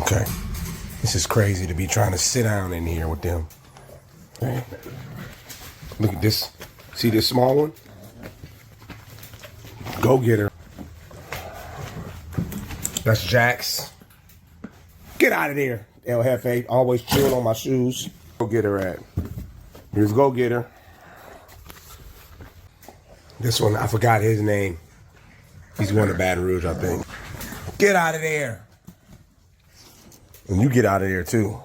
Okay. This is crazy to be trying to sit down in here with them. Okay. Look at this. See this small one? Go get her. That's Jax. Get out of there, El Jefe. Always chewing on my shoes. Go get her at. Here's Go Get Her. This one, I forgot his name. He's going to Baton Rouge, I think. Get out of there. And you get out of there, too.